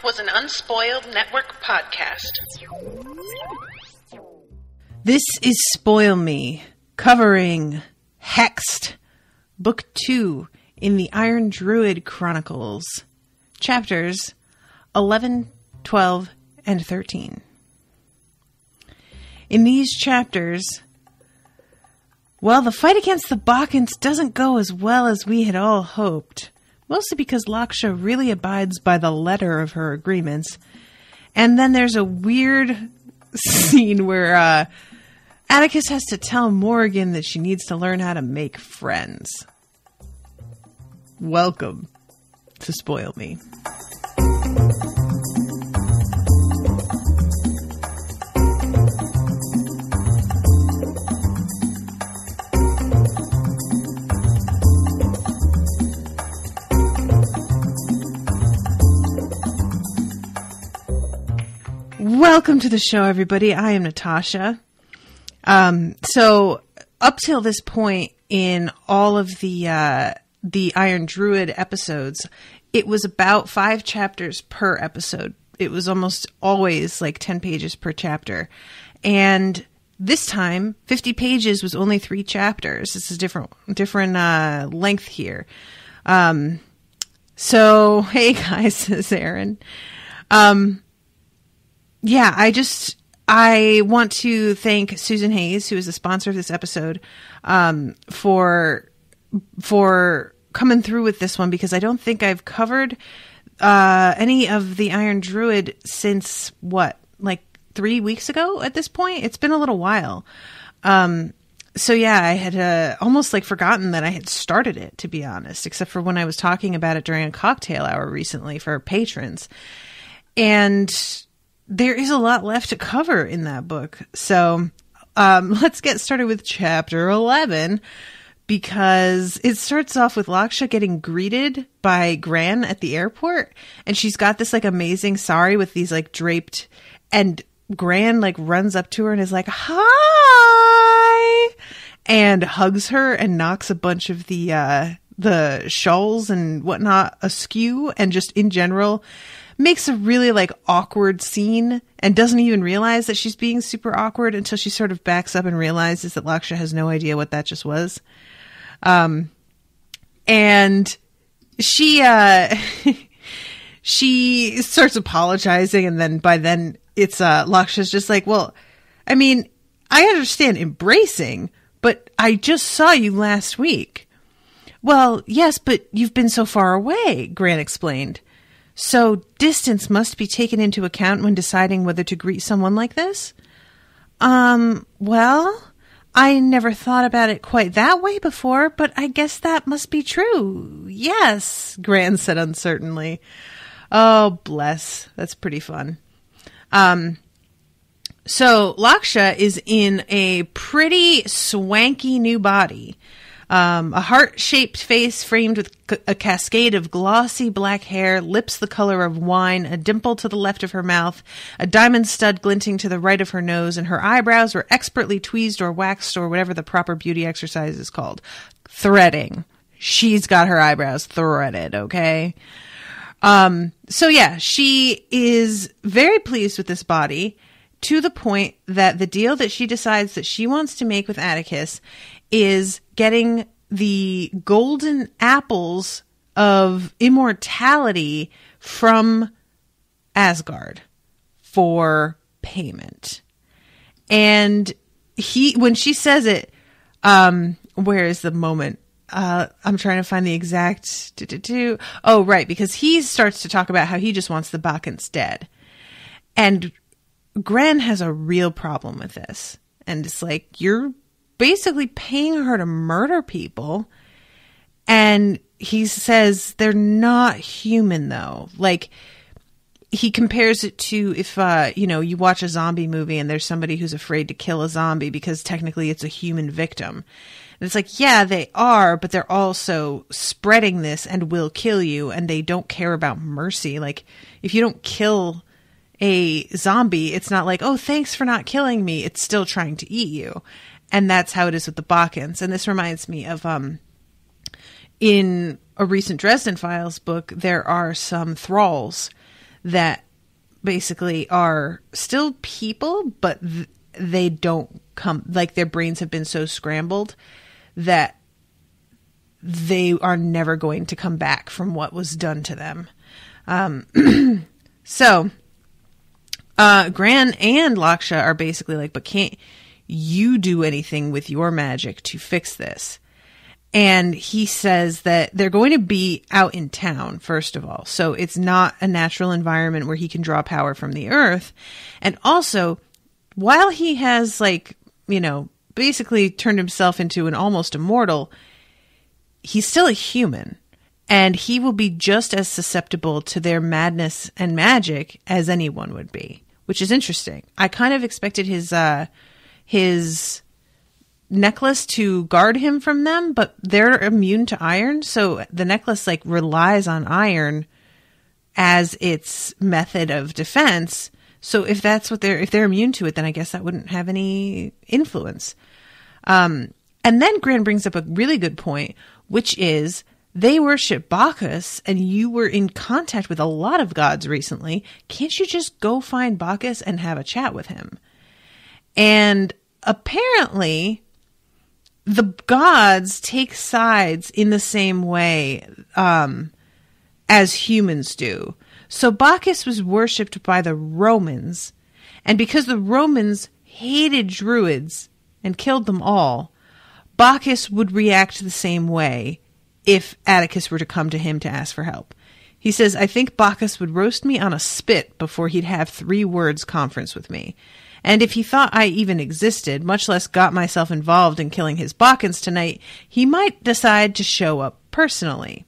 was an Unspoiled Network podcast. This is Spoil Me, covering Hexed, Book 2 in the Iron Druid Chronicles, chapters 11, 12, and 13. In these chapters, well, the fight against the Bacchantes doesn't go as well as we had all hoped, mostly because Laksha really abides by the letter of her agreements. And then there's a weird scene where Atticus has to tell Morrigan that she needs to learn how to make friends. Welcome to Spoil Me. Welcome to the show, everybody. I am Natasha. So up till this point in all of the Iron Druid episodes, it was about 5 chapters per episode. It was almost always like 10 pages per chapter. And this time, 50 pages was only 3 chapters. This is different length here. So, hey guys, says Aaron. Yeah, I want to thank Susan Hayes, who is the sponsor of this episode, for coming through with this one, because I don't think I've covered any of the Iron Druid since, like 3 weeks ago at this point? It's been a little while. So yeah, I had almost like forgotten that I had started it, to be honest, except for when I was talking about it during a cocktail hour recently for patrons. And there is a lot left to cover in that book. So let's get started with chapter 11, because it starts off with Laksha getting greeted by Gran at the airport. And she's got this like amazing sari with these like draped, and Gran like runs up to her and is like, "Hi!" and hugs her and knocks a bunch of the shawls and whatnot askew, and just in general makes a really like awkward scene, and doesn't even realize that she's being super awkward until she sort of backs up and realizes that Laksha has no idea what that just was. And she she starts apologizing, and then by then it's Laksha's just like, "Well, I mean, I understand embracing, but I just saw you last week." "Well, yes, but you've been so far away," Gran explained. "So distance must be taken into account when deciding whether to greet someone like this?" Well, I never thought about it quite that way before, but I guess that must be true. Yes, Gran said uncertainly. Oh, bless. That's pretty fun. So Laksha is in a pretty swanky new body. A heart-shaped face framed with a cascade of glossy black hair, lips the color of wine, a dimple to the left of her mouth, a diamond stud glinting to the right of her nose, and her eyebrows were expertly tweezed or waxed, or whatever the proper beauty exercise is called. Threading. She's got her eyebrows threaded, okay? So yeah, she is very pleased with this body, to the point that the deal that she decides that she wants to make with Atticus is getting the golden apples of immortality from Asgard for payment. And when she says it, where is the moment? I'm trying to find the exact. Oh, right, because he starts to talk about how he just wants the Bacchantes dead. And Gran has a real problem with this. And it's like, you're basically paying her to murder people. And he says they're not human, though. Like, he compares it to if, you watch a zombie movie and there's somebody who's afraid to kill a zombie because technically it's a human victim. And it's like, yeah, they are, but they're also spreading this and will kill you, and they don't care about mercy. Like, if you don't kill a zombie, it's not like, oh, thanks for not killing me. It's still trying to eat you. And that's how it is with the Bacchantes. And this reminds me of, in a recent Dresden Files book, there are some thralls that basically are still people, but they don't come, like their brains have been so scrambled that they are never going to come back from what was done to them. So Gran and Laksha are basically like, but can't you do anything with your magic to fix this? And he says that they're going to be out in town, first of all. So it's not a natural environment where he can draw power from the earth. And also, while he has, like, you know, basically turned himself into an almost immortal, he's still a human. And he will be just as susceptible to their madness and magic as anyone would be, which is interesting. I kind of expected his necklace to guard him from them, but they're immune to iron, so the necklace like relies on iron as its method of defense. So if that's what if they're immune to it, then I guess that wouldn't have any influence. And then Gran brings up a really good point, which is they worship Bacchus, and you were in contact with a lot of gods recently. Can't you just go find Bacchus and have a chat with him? And apparently the gods take sides in the same way as humans do. So Bacchus was worshipped by the Romans, and because the Romans hated druids and killed them all, Bacchus would react the same way if Atticus were to come to him to ask for help. He says, I think Bacchus would roast me on a spit before he'd have 3 words conference with me. And if he thought I even existed, much less got myself involved in killing his Bacchans tonight, he might decide to show up personally.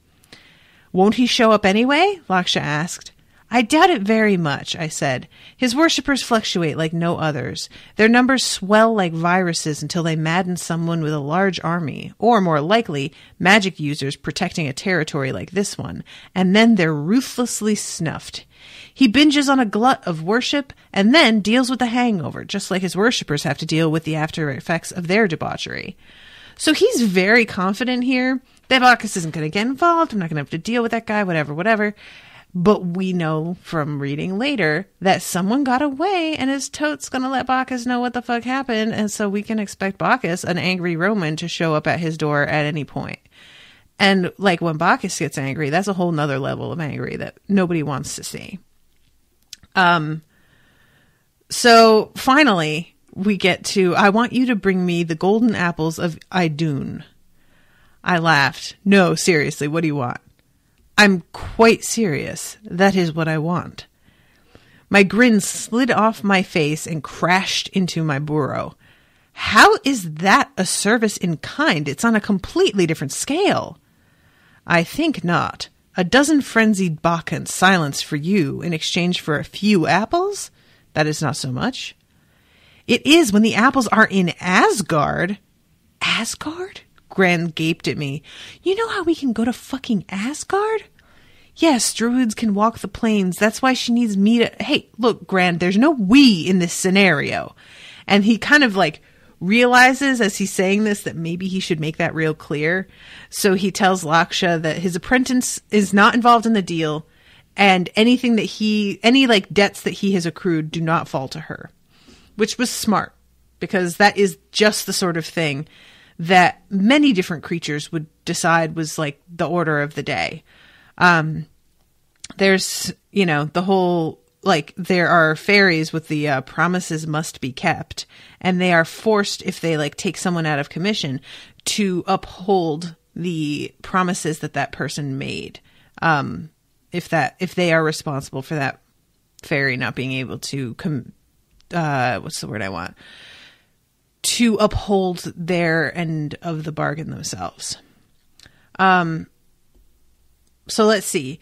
Won't he show up anyway? Laksha asked. I doubt it very much, I said. His worshippers fluctuate like no others. Their numbers swell like viruses until they madden someone with a large army, or more likely, magic users protecting a territory like this one, and then they're ruthlessly snuffed. He binges on a glut of worship and then deals with the hangover, just like his worshippers have to deal with the after effects of their debauchery. So he's very confident here that Bacchus isn't going to get involved. I'm not going to have to deal with that guy, whatever. But we know from reading later that someone got away and his tote's going to let Bacchus know what the fuck happened. And so we can expect Bacchus, an angry Roman, to show up at his door at any point. And like when Bacchus gets angry, that's a whole nother level of angry that nobody wants to see. So finally we get to, I want you to bring me the golden apples of Idunn. I laughed. No, seriously, what do you want? I'm quite serious. That is what I want. My grin slid off my face and crashed into my burrow. How is that a service in kind? It's on a completely different scale. I think not. A dozen frenzied Bacchans silenced for you in exchange for a few apples? That is not so much. It is when the apples are in Asgard. Asgard? Gran gaped at me. You know how we can go to fucking Asgard? Yes, druids can walk the plains. That's why she needs me to... Hey, look, Gran, there's no we in this scenario. And he kind of like realizes as he's saying this that maybe he should make that real clear. So he tells Laksha that his apprentice is not involved in the deal, and anything that any like debts that he has accrued do not fall to her, which was smart because that is just the sort of thing that many different creatures would decide was like the order of the day. There's, you know, the whole, like, there are fairies with the promises must be kept, and they are forced, if they like take someone out of commission, to uphold the promises that person made. If they are responsible for that fairy not being able to what's the word I want? To uphold their end of the bargain themselves. So let's see.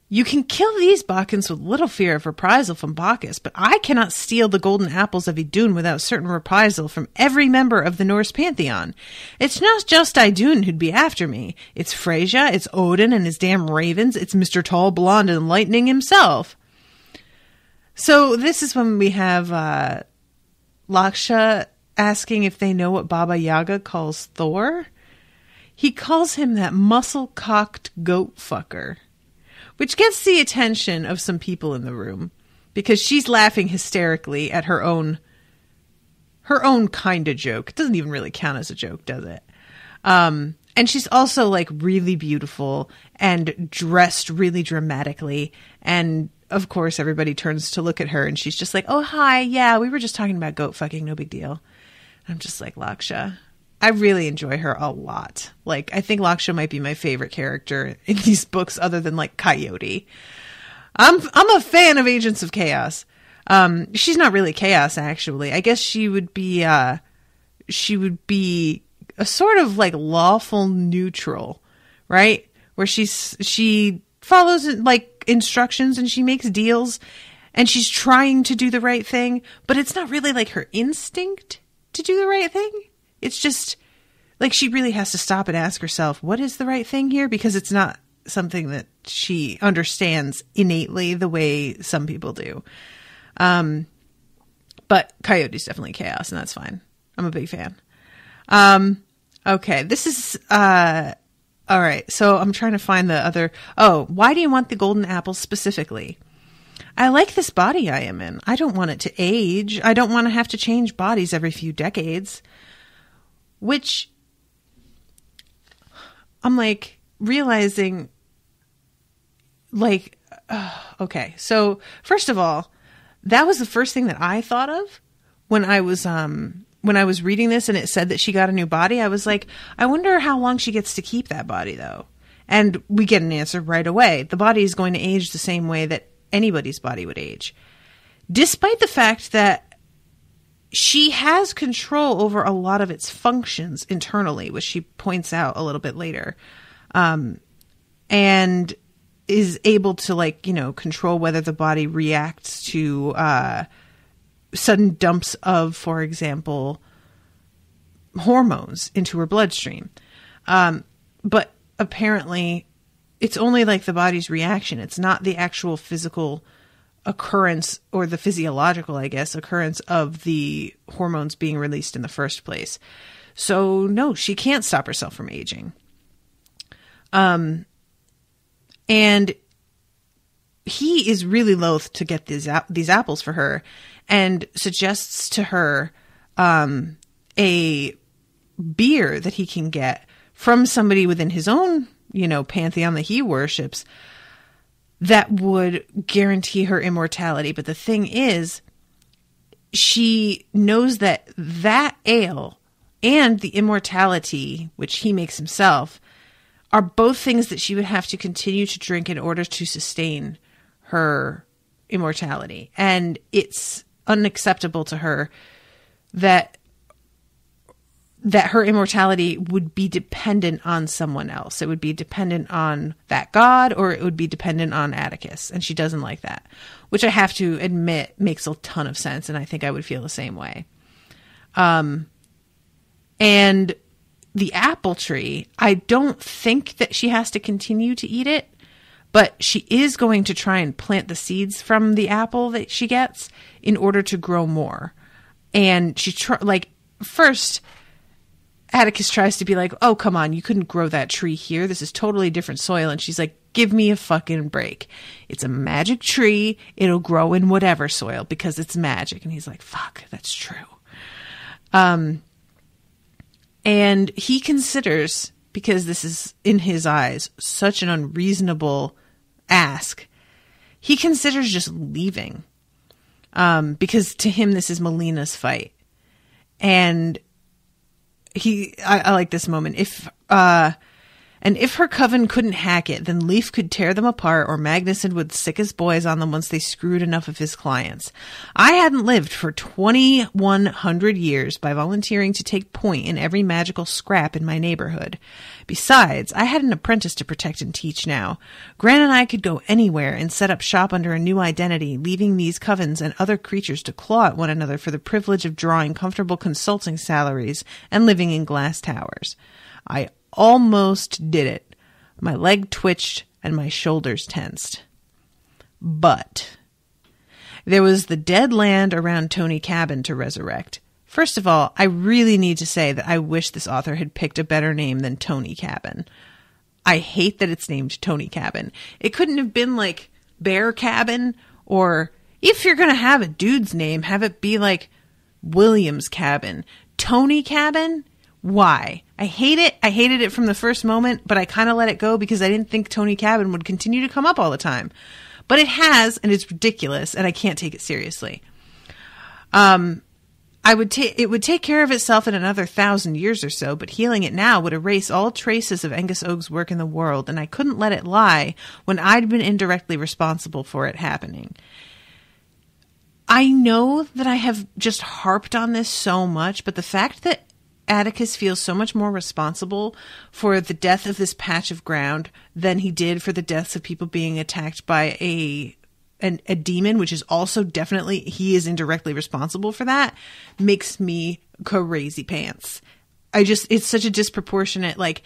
You can kill these Bacchans with little fear of reprisal from Bacchus, but I cannot steal the golden apples of Idunn without certain reprisal from every member of the Norse pantheon. It's not just Idunn who'd be after me. It's Freyja, it's Odin and his damn ravens, it's Mr. Tall, Blonde, and Lightning himself. So this is when we have Laksha asking if they know what Baba Yaga calls Thor. He calls him that muscle-cocked goat fucker, which gets the attention of some people in the room because she's laughing hysterically at her own kind of joke. It doesn't even really count as a joke, does it? And she's also like really beautiful and dressed really dramatically. And of course, everybody turns to look at her and she's just like, oh, hi. Yeah, we were just talking about goat fucking. No big deal. I'm just like, Laksha. I really enjoy her a lot. Like, I think Laksha might be my favorite character in these books other than like Coyote. I'm a fan of Agents of Chaos. She's not really chaos, actually. I guess she would be a sort of like lawful neutral, right? Where she follows like instructions and she makes deals and she's trying to do the right thing, but it's not really like her instinct to do the right thing. It's just like she really has to stop and ask herself, what is the right thing here? Because it's not something that she understands innately the way some people do. But Coyote's definitely chaos, and that's fine. I'm a big fan. Okay, this is, all right, so I'm trying to find the other, why do you want the golden apples specifically? I like this body I am in. I don't want it to age. I don't want to have to change bodies every few decades. Which, I'm like, realizing, like, okay, so first of all, that was the first thing that I thought of when I was reading this and it said that she got a new body. I was like, I wonder how long she gets to keep that body though. And we get an answer right away. The body is going to age the same way that anybody's body would age. Despite the fact that she has control over a lot of its functions internally, which she points out a little bit later. And is able to, like, you know, control whether the body reacts to sudden dumps of, for example, hormones into her bloodstream. But apparently it's only like the body's reaction. It's not the actual physical occurrence or the physiological, I guess, occurrence of the hormones being released in the first place. So no, she can't stop herself from aging. And he is really loath to get these apples for her and suggests to her a beer that he can get from somebody within his own, you know, pantheon that he worships that would guarantee her immortality. But the thing is, she knows that that ale and the immortality, which he makes himself, are both things that she would have to continue to drink in order to sustain her immortality. And it's unacceptable to her that her immortality would be dependent on someone else. It would be dependent on that god, or it would be dependent on Atticus. And she doesn't like that, which I have to admit makes a ton of sense. And I think I would feel the same way. And the apple tree, I don't think that she has to continue to eat it, but she is going to try and plant the seeds from the apple that she gets in order to grow more. And she first Atticus tries to be like, oh, come on, you couldn't grow that tree here. This is totally different soil. And she's like, give me a fucking break. It's a magic tree. It'll grow in whatever soil because it's magic. And he's like, fuck, that's true. And he considers, because this is, in his eyes, such an unreasonable ask, he considers just leaving. Because to him, this is Melina's fight. And I like this moment. If her coven couldn't hack it, then Leif could tear them apart, or Magnuson would sick his boys on them once they screwed enough of his clients. I hadn't lived for 2,100 years by volunteering to take point in every magical scrap in my neighborhood. Besides, I had an apprentice to protect and teach now. Gran and I could go anywhere and set up shop under a new identity, leaving these covens and other creatures to claw at one another for the privilege of drawing comfortable consulting salaries and living in glass towers. I almost did it. My leg twitched and my shoulders tensed. But there was the dead land around Tony Cabin to resurrect. First of all, I really need to say that I wish this author had picked a better name than Tony Cabin. I hate that it's named Tony Cabin. It couldn't have been like Bear Cabin, or if you're going to have a dude's name, have it be like Williams Cabin. Tony Cabin? Why? I hate it. I hated it from the first moment, but I kind of let it go because I didn't think Tony Cabin would continue to come up all the time. But it has, and it's ridiculous, and I can't take it seriously. It would take care of itself in another 1,000 years or so, but healing it now would erase all traces of Angus Og's work in the world, and I couldn't let it lie when I'd been indirectly responsible for it happening. I know that I have just harped on this so much, but the fact that Atticus feels so much more responsible for the death of this patch of ground than he did for the deaths of people being attacked by a demon, which is also definitely, he is indirectly responsible for that, makes me crazy pants. It's such a disproportionate, like,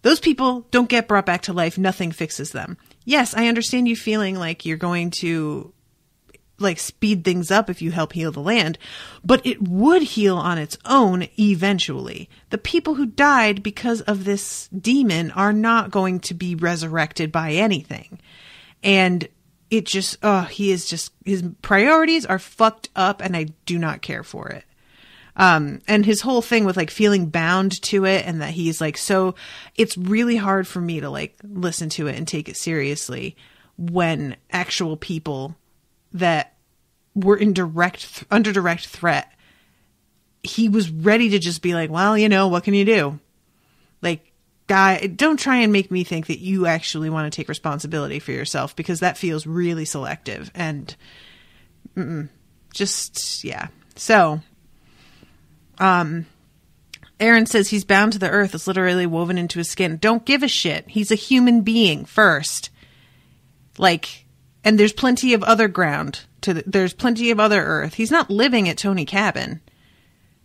those people don't get brought back to life. Nothing fixes them. Yes, I understand you feeling like you're going to like speed things up if you help heal the land, but it would heal on its own eventually. The people who died because of this demon are not going to be resurrected by anything. And it just, his priorities are fucked up, and I do not care for it. And his whole thing with like feeling bound to it, and that he's like, so it's really hard for me to like listen to it and take it seriously when actual people that were under direct threat, he was ready to just be like, well, what can you do? Like, guy, don't try and make me think that you actually want to take responsibility for yourself, because that feels really selective and yeah. So, Aaron says he's bound to the earth. It's literally woven into his skin. Don't give a shit. He's a human being first. Like, and there's plenty of other ground there's plenty of other earth. He's not living at Tony Cabin,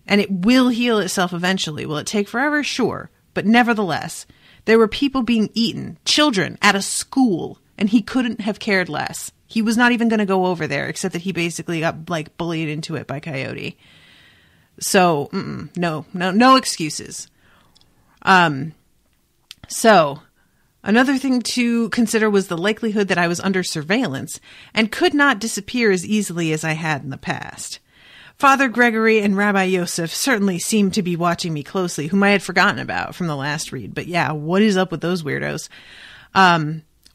and it will heal itself eventually. Will it take forever? Sure. But nevertheless, there were people being eaten, children at a school, and he couldn't have cared less. He was not even going to go over there, except that he basically got like bullied into it by Coyote. So, no excuses. So, another thing to consider was the likelihood that I was under surveillance and could not disappear as easily as I had in the past. Father Gregory and Rabbi Yosef certainly seemed to be watching me closely, whom I had forgotten about from the last read. But yeah, what is up with those weirdos?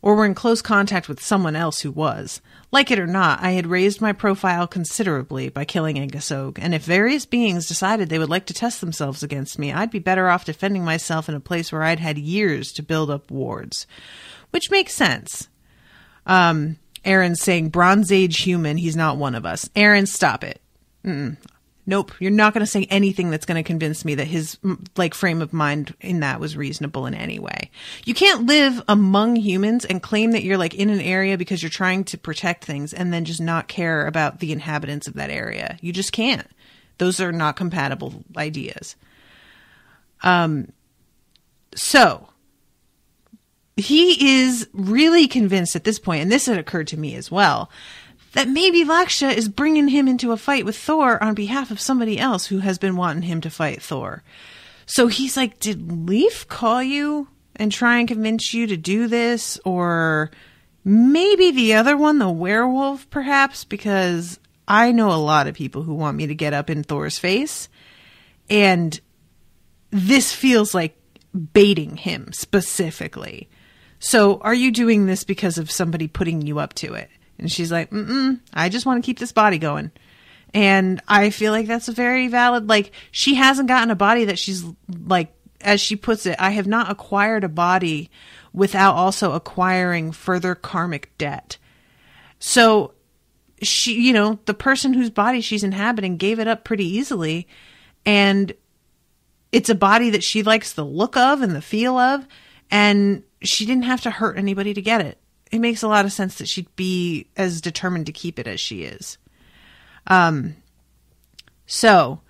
Or were in close contact with someone else who was. Like it or not, I had raised my profile considerably by killing Angus Og, and if various beings decided they would like to test themselves against me, I'd be better off defending myself in a place where I'd had years to build up wards. Which makes sense. Aaron's saying, Bronze Age human, he's not one of us. Aaron, stop it. Nope, you're not going to say anything that's going to convince me that his like frame of mind in that was reasonable in any way. You can't live among humans and claim that you're like in an area because you're trying to protect things and then just not care about the inhabitants of that area. You just can't. Those are not compatible ideas. So he is really convinced at this point, and this had occurred to me as well, that maybe Laksha is bringing him into a fight with Thor on behalf of somebody else who has been wanting him to fight Thor. So he's like, did Leaf call you and try and convince you to do this? Or maybe the other one, the werewolf, perhaps? Because I know a lot of people who want me to get up in Thor's face. And this feels like baiting him specifically. So are you doing this because of somebody putting you up to it? And she's like, I just want to keep this body going. And I feel like that's a very valid, like, she hasn't gotten a body that she's, like, as she puts it, I have not acquired a body without also acquiring further karmic debt. So she, the person whose body she's inhabiting gave it up pretty easily. And it's a body that she likes the look of and the feel of. And she didn't have to hurt anybody to get it. It makes a lot of sense that she'd be as determined to keep it as she is. So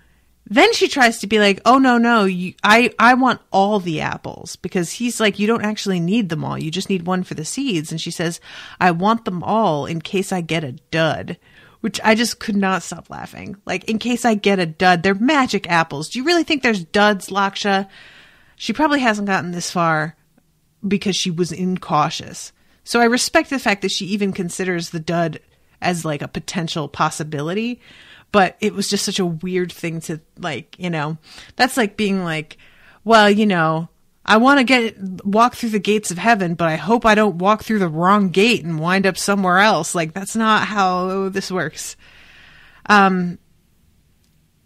then she tries to be like, oh, no, I want all the apples, because he's like, you don't actually need them all. You just need one for the seeds. And she says, I want them all in case I get a dud, which I just could not stop laughing. Like, in case I get a dud, they're magic apples. Do you really think there's duds, Laksha? She probably hasn't gotten this far. because she was incautious. So I respect the fact that she even considers the dud as like a potential possibility, but it was just such a weird thing to like, you know, that's like being like, well, you know, I want to walk through the gates of heaven, but I hope I don't walk through the wrong gate and wind up somewhere else. Like, that's not how this works.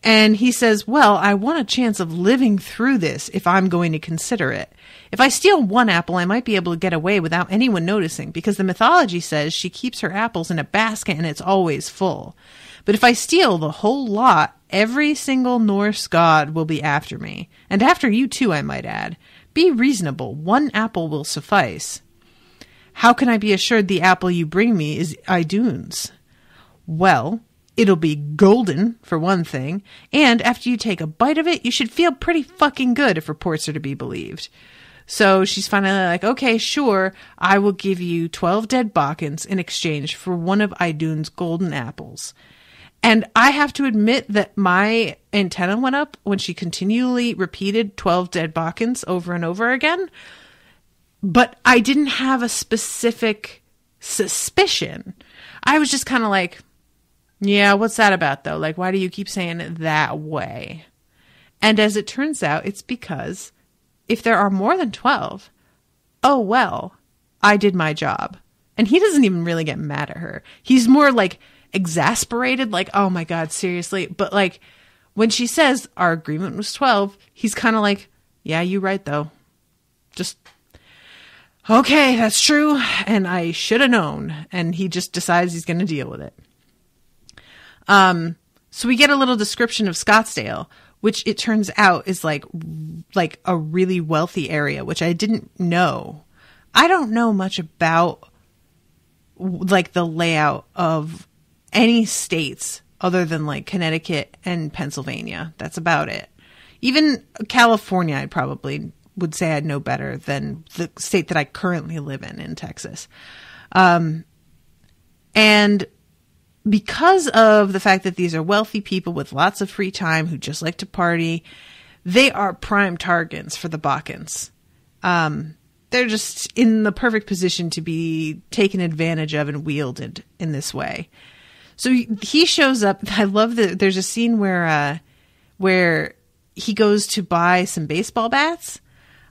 And he says, well, I want a chance of living through this if I'm going to consider it. If I steal one apple, I might be able to get away without anyone noticing, because the mythology says she keeps her apples in a basket and it's always full. But if I steal the whole lot, every single Norse god will be after me. And after you too, I might add. Be reasonable. One apple will suffice. How can I be assured the apple you bring me is Idunn's? Well, it'll be golden, for one thing, and after you take a bite of it, you should feel pretty fucking good if reports are to be believed. So she's finally like, okay, sure, I will give you 12 dead Bakkens in exchange for one of Idunn's golden apples. And I have to admit that my antenna went up when she continually repeated 12 dead Bakkens over and over again. But I didn't have a specific suspicion. I was just kind of like, yeah, what's that about though? Like, why do you keep saying it that way? And as it turns out, it's because if there are more than 12, oh well, I did my job. And he doesn't even really get mad at her. He's more like exasperated, like, oh my God, seriously. But like when she says our agreement was 12, he's kind of like, yeah, you're right though. Just, okay, that's true. And I should have known. And he just decides he's going to deal with it. So we get a little description of Scottsdale, which it turns out is like a really wealthy area, which I didn't know. I don't know much about like the layout of any states other than like Connecticut and Pennsylvania. That's about it. Even California, I probably would say I'd know better than the state that I currently live in Texas. And because of the fact that these are wealthy people with lots of free time who just like to party, they are prime targets for the Bakkens. They're just in the perfect position to be taken advantage of and wielded in this way. So he shows up. I love that there's a scene where he goes to buy some baseball bats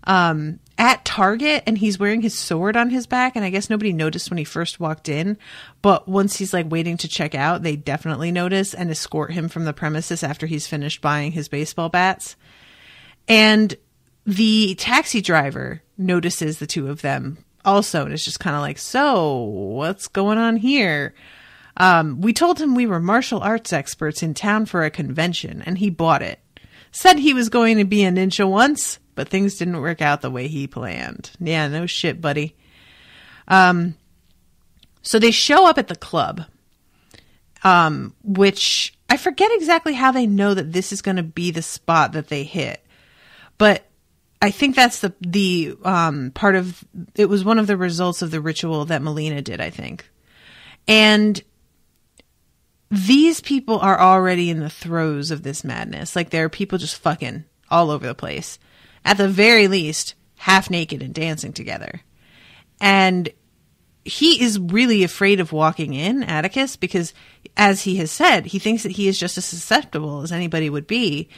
at Target, and he's wearing his sword on his back. And I guess nobody noticed when he first walked in, but once he's like waiting to check out, they definitely notice and escort him from the premises after he's finished buying his baseball bats. And the taxi driver notices the two of them also, and it's just kind of like, so what's going on here? We told him we were martial arts experts in town for a convention, and he bought it. Said he was going to be a ninja once, but things didn't work out the way he planned. Yeah, no shit, buddy. So they show up at the club, which I forget exactly how they know that this is going to be the spot that they hit. But I think that's the part of, it was one of the results of the ritual that Melina did, I think. And these people are already in the throes of this madness. Like, there are people just fucking all over the place. At the very least, half naked and dancing together. And he is really afraid of walking in, Atticus, because, as he has said, he thinks that he is just as susceptible as anybody would be.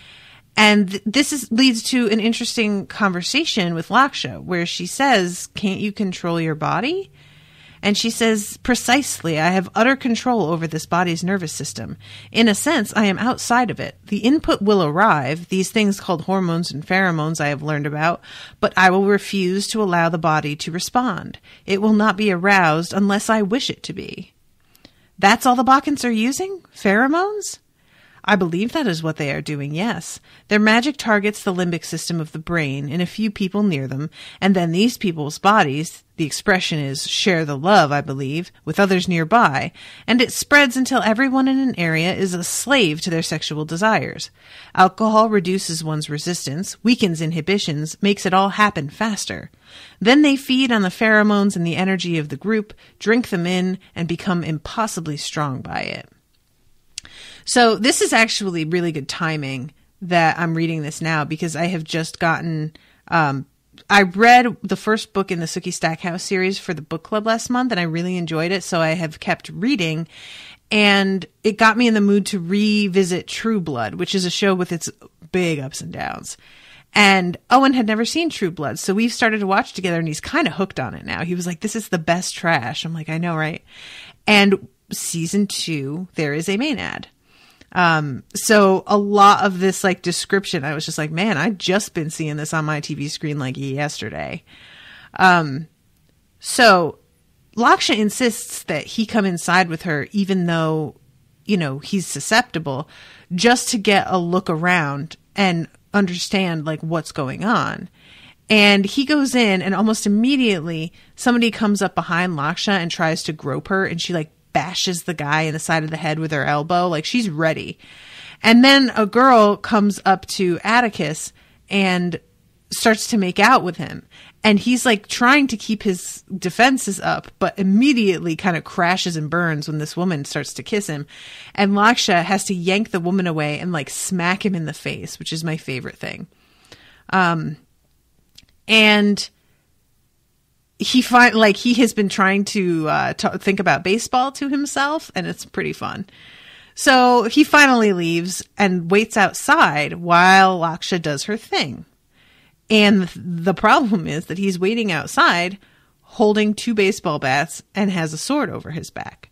And this leads to an interesting conversation with Laksha, where she says, can't you control your body? And she says, precisely, I have utter control over this body's nervous system. In a sense, I am outside of it. The input will arrive, these things called hormones and pheromones I have learned about, but I will refuse to allow the body to respond. It will not be aroused unless I wish it to be. That's all the Bakkens are using? Pheromones? I believe that is what they are doing, yes. Their magic targets the limbic system of the brain and a few people near them, and then these people's bodies, the expression is share the love, I believe, with others nearby, and it spreads until everyone in an area is a slave to their sexual desires. Alcohol reduces one's resistance, weakens inhibitions, makes it all happen faster. Then they feed on the pheromones and the energy of the group, drink them in, and become impossibly strong by it. So this is actually really good timing that I'm reading this now, because I have just gotten I read the first book in the Sookie Stackhouse series for the book club last month, and I really enjoyed it. So I have kept reading, and it got me in the mood to revisit True Blood, which is a show with its big ups and downs. And Owen had never seen True Blood, so we've started to watch together, and he's kind of hooked on it now. He was like, this is the best trash. I'm like, I know, right? And season 2, there is a Maenad. So a lot of this like description, I was just like, man, I've just been seeing this on my TV screen like yesterday. So Laksha insists that he come inside with her, even though, you know, he's susceptible, just to get a look around and understand like what's going on. And he goes in, and almost immediately somebody comes up behind Laksha and tries to grope her, and she like bashes the guy in the side of the head with her elbow. Like, she's ready. And then a girl comes up to Atticus and starts to make out with him. And he's like trying to keep his defenses up, but immediately kind of crashes and burns when this woman starts to kiss him. And Laksha has to yank the woman away and like smack him in the face, which is my favorite thing. And he has been trying to think about baseball to himself, and it's pretty fun. So he finally leaves and waits outside while Laksha does her thing. And the problem is that he's waiting outside holding 2 baseball bats and has a sword over his back,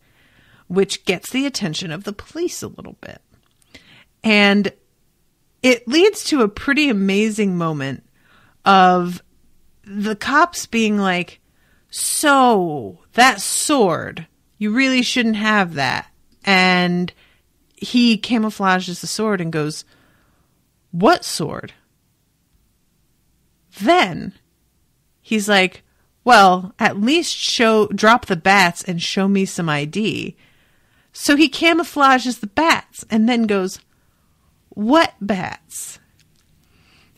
which gets the attention of the police a little bit. And it leads to a pretty amazing moment of the cops being like, so that sword, you really shouldn't have that. And he camouflages the sword and goes, what sword? Then he's like, well, at least drop the bats and show me some ID. So he camouflages the bats and then goes, what bats?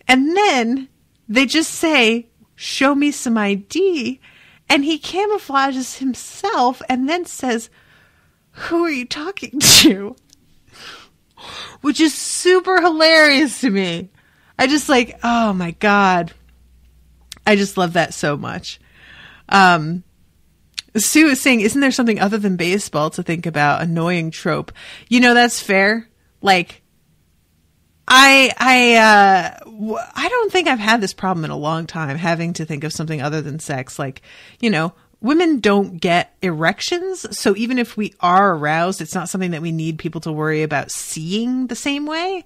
And then they just say, show me some ID. And he camouflages himself and then says, who are you talking to? Which is super hilarious to me. I just like, oh my God. I just love that so much. Sue is saying, isn't there something other than baseball to think about? Annoying trope. You know, that's fair. Like, I don't think I've had this problem in a long time, having to think of something other than sex. Like, you know, women don't get erections. So even if we are aroused, it's not something that we need people to worry about seeing the same way.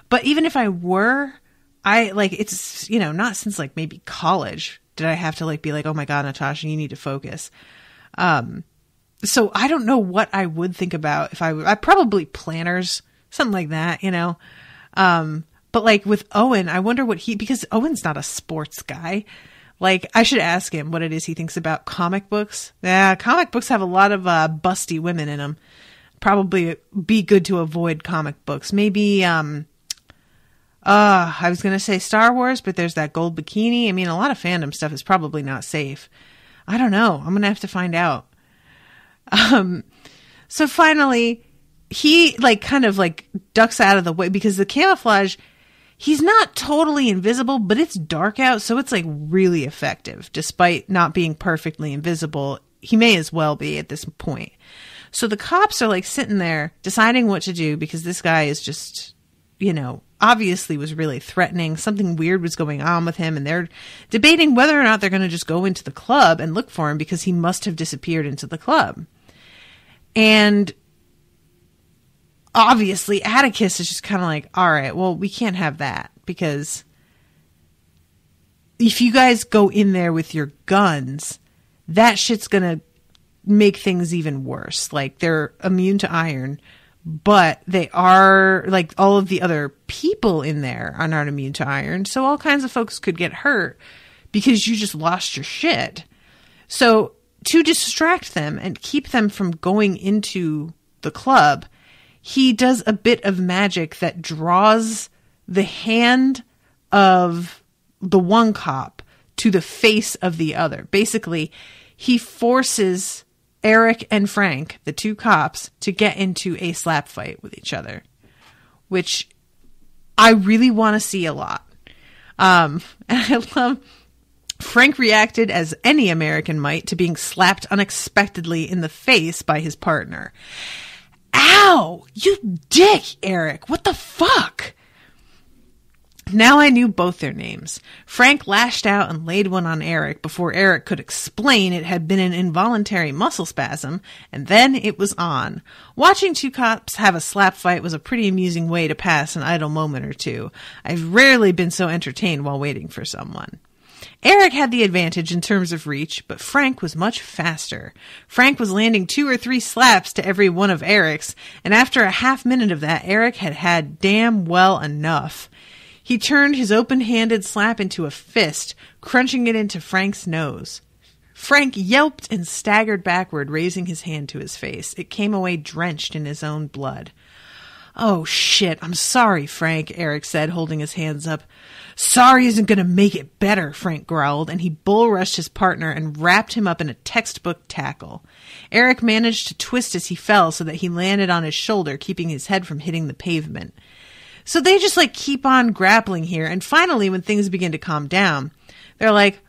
But even if I were, it's, you know, not since like maybe college did I have to like be like, oh my God, Natasha, you need to focus. So I don't know what I would think about if I probably planners, something like that, you know. But like with Owen, I wonder because Owen's not a sports guy. Like, I should ask him what it is he thinks about comic books. Yeah, comic books have a lot of busty women in them. Probably be good to avoid comic books. Maybe, I was going to say Star Wars, but there's that gold bikini. I mean, a lot of fandom stuff is probably not safe. I don't know. I'm going to have to find out. So finally, he like kind of like ducks out of the way because the camouflage, he's not totally invisible, but it's dark out. So it's like really effective. Despite not being perfectly invisible, he may as well be at this point. So the cops are like sitting there deciding what to do because this guy is just, you know, obviously was really threatening. Something weird was going on with him, and they're debating whether or not they're going to just go into the club and look for him because he must have disappeared into the club. And obviously Atticus is just kind of like, all right, well, we can't have that because if you guys go in there with your guns, that shit's going to make things even worse. Like, they're immune to iron, but they are, like, all of the other people in there are not immune to iron. So all kinds of folks could get hurt because you just lost your shit. So to distract them and keep them from going into the club, he does a bit of magic that draws the hand of the one cop to the face of the other. Basically, he forces Eric and Frank, the 2 cops, to get into a slap fight with each other, which I really want to see a lot. And I love Frank reacted as any American might to being slapped unexpectedly in the face by his partner. Ow! You dick, Eric! What the fuck? Now I knew both their names. Frank lashed out and laid one on Eric before Eric could explain it had been an involuntary muscle spasm, and then it was on. Watching two cops have a slap fight was a pretty amusing way to pass an idle moment or two. I've rarely been so entertained while waiting for someone. Eric had the advantage in terms of reach, but Frank was much faster. Frank was landing 2 or 3 slaps to every one of Eric's, and after a half minute of that, Eric had had damn well enough. He turned his open-handed slap into a fist, crunching it into Frank's nose. Frank yelped and staggered backward, raising his hand to his face. It came away drenched in his own blood. "Oh, shit, I'm sorry, Frank," Eric said, holding his hands up. "Sorry isn't going to make it better," Frank growled, and he bull-rushed his partner and wrapped him up in a textbook tackle. Eric managed to twist as he fell so that he landed on his shoulder, keeping his head from hitting the pavement. So they just keep on grappling here, and finally when things begin to calm down, they're like,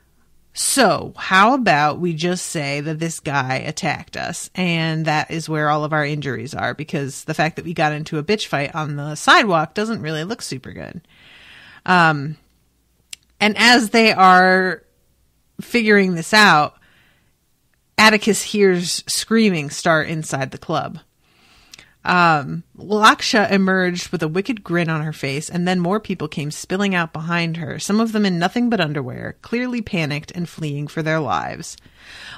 so how about we just say that this guy attacked us, and that is where all of our injuries are, because the fact that we got into a bitch fight on the sidewalk doesn't really look super good. And as they are figuring this out, Atticus hears screaming start inside the club. Laksha emerged with a wicked grin on her face, and then more people came spilling out behind her, some of them in nothing but underwear, clearly panicked and fleeing for their lives.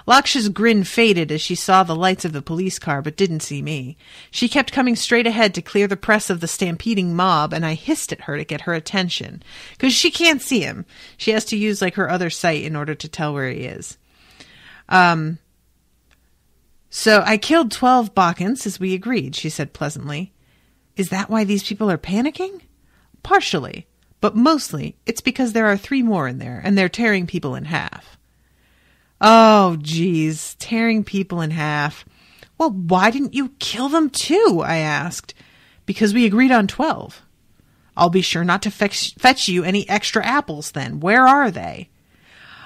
Laksha's grin faded as she saw the lights of the police car, but didn't see me. She kept coming straight ahead to clear the press of the stampeding mob, and I hissed at her to get her attention. 'Cause she can't see him. She has to use her other sight in order to tell where he is. So I killed 12 Bacchantes as we agreed, she said pleasantly. Is that why these people are panicking? Partially, but mostly it's because there are 3 more in there, and they're tearing people in half. Oh, geez, tearing people in half. Well, why didn't you kill them too? I asked. Because we agreed on 12. I'll be sure not to fetch you any extra apples then. Where are they?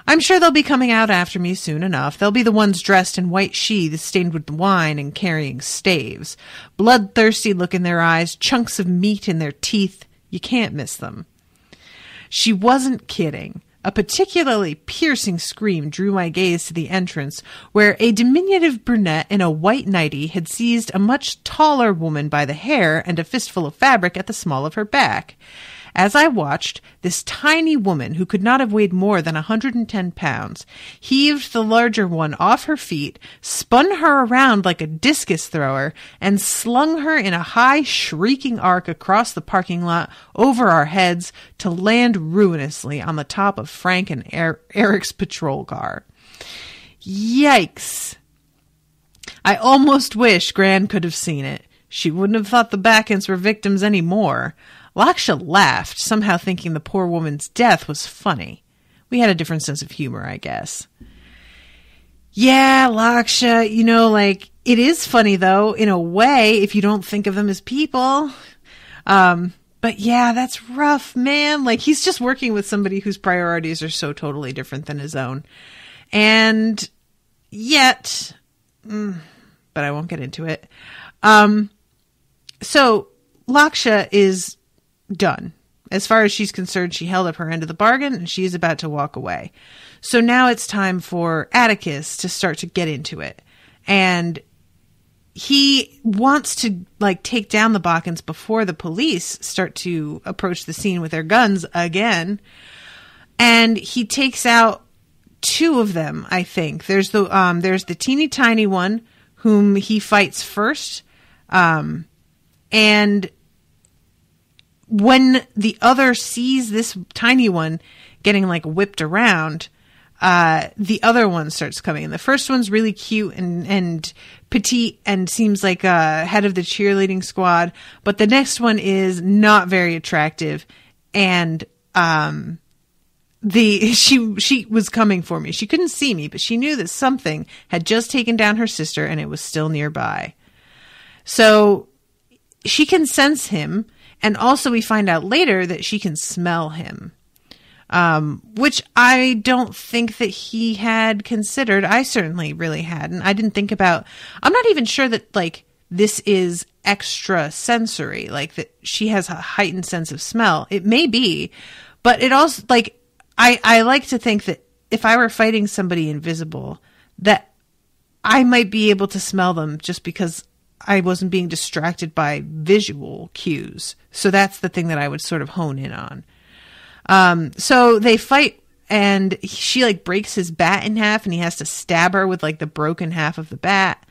I'm sure they'll be coming out after me soon enough. They'll be the ones dressed in white sheaths stained with wine and carrying staves. Bloodthirsty look in their eyes, chunks of meat in their teeth. You can't miss them. She wasn't kidding. A particularly piercing scream drew my gaze to the entrance, where a diminutive brunette in a white nightie had seized a much taller woman by the hair and a fistful of fabric at the small of her back. As I watched, this tiny woman, who could not have weighed more than 110 pounds, heaved the larger one off her feet, spun her around like a discus thrower, and slung her in a high, shrieking arc across the parking lot over our heads to land ruinously on the top of Frank and Eric's patrol car. Yikes! I almost wish Gran could have seen it. She wouldn't have thought the Bacchantes were victims any more. Laksha laughed, somehow thinking the poor woman's death was funny. We had a different sense of humor, I guess. Yeah, Laksha, it is funny, though, in a way, if you don't think of them as people. But yeah, that's rough, man. He's just working with somebody whose priorities are so totally different than his own. And yet, but I won't get into it. So Laksha is done. As far as she's concerned, she held up her end of the bargain and she is about to walk away. So now it's time for Atticus to start to get into it. And he wants to take down the Bacchantes before the police start to approach the scene with their guns again. And he takes out 2 of them, I think. There's the teeny tiny one whom he fights first. And when the other sees this tiny one getting whipped around, the other one starts coming. And the first one's really cute and petite and seems like a head of the cheerleading squad. But the next one is not very attractive. And, she was coming for me. She couldn't see me, but she knew that something had just taken down her sister and it was still nearby. So she can sense him. And also we find out later that she can smell him. which I don't think that he had considered. I certainly really hadn't. I didn't think about, I'm not even sure that like this is extra sensory, like that she has a heightened sense of smell. It may be, but it also like, I like to think that if I were fighting somebody invisible, that I might be able to smell them just because I wasn't being distracted by visual cues. So that's the thing that I would sort of hone in on. So they fight and she like breaks his bat in half and he has to stab her with like the broken half of the bat.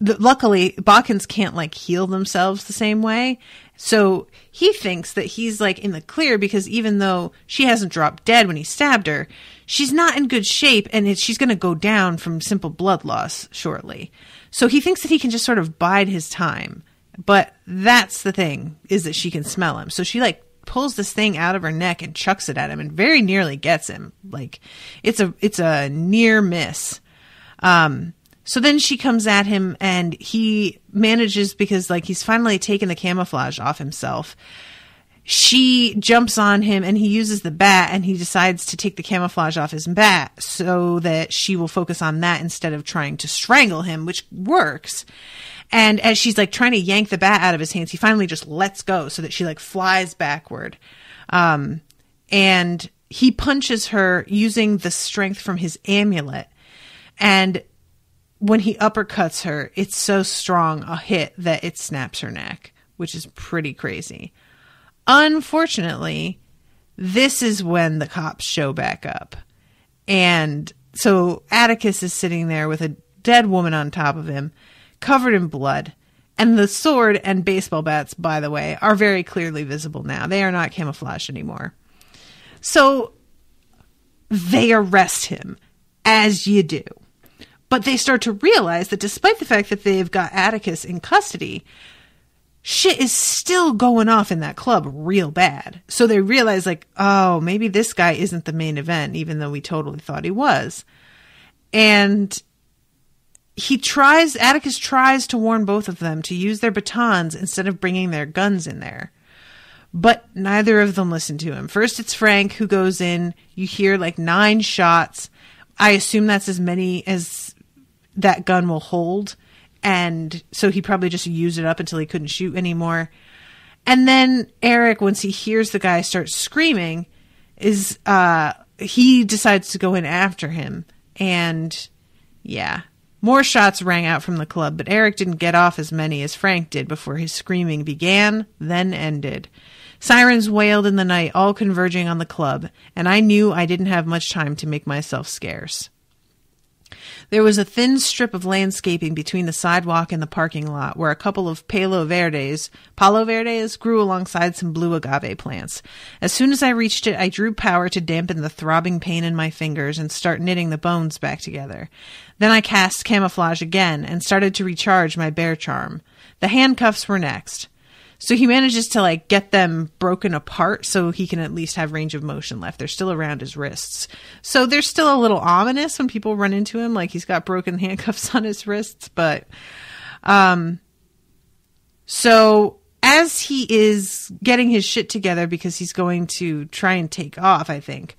Luckily Bokkins can't like heal themselves the same way. So he thinks that he's like in the clear because even though she hasn't dropped dead when he stabbed her, she's not in good shape and she's going to go down from simple blood loss shortly. So he thinks that he can just sort of bide his time. But that's the thing, is that she can smell him. So she like pulls this thing out of her neck and chucks it at him and very nearly gets him. Like it's a near miss. So then she comes at him and he manages, because like he's finally taken the camouflage off himself. She jumps on him and he uses the bat and he decides to take the camouflage off his bat so that she will focus on that instead of trying to strangle him, which works. And as she's like trying to yank the bat out of his hands, he finally just lets go so that she like flies backward. And he punches her using the strength from his amulet. And when he uppercuts her, it's so strong a hit that it snaps her neck, which is pretty crazy. Unfortunately, this is when the cops show back up. And so Atticus is sitting there with a dead woman on top of him, covered in blood. And the sword and baseball bats, by the way, are very clearly visible now. They are not camouflaged anymore. So they arrest him, as you do. But they start to realize that despite the fact that they've got Atticus in custody, shit is still going off in that club real bad. So they realize like, oh, maybe this guy isn't the main event, even though we totally thought he was. And Atticus tries to warn both of them to use their batons instead of bringing their guns in there. But neither of them listen to him. First, it's Frank who goes in. You hear like 9 shots. I assume that's as many as that gun will hold. And so he probably just used it up until he couldn't shoot anymore. And then Eric, once he hears the guy start screaming, he decides to go in after him. And yeah, more shots rang out from the club, but Eric didn't get off as many as Frank did before his screaming began, then ended. Sirens wailed in the night, all converging on the club, and I knew I didn't have much time to make myself scarce. There was a thin strip of landscaping between the sidewalk and the parking lot where a couple of palo verdes grew alongside some blue agave plants. As soon as I reached it, I drew power to dampen the throbbing pain in my fingers and start knitting the bones back together. Then I cast camouflage again and started to recharge my bear charm. The handcuffs were next. So he manages to like get them broken apart so he can at least have range of motion left. They're still around his wrists. So they're still a little ominous when people run into him, like he's got broken handcuffs on his wrists. But so as he is getting his shit together because he's going to try and take off, I think,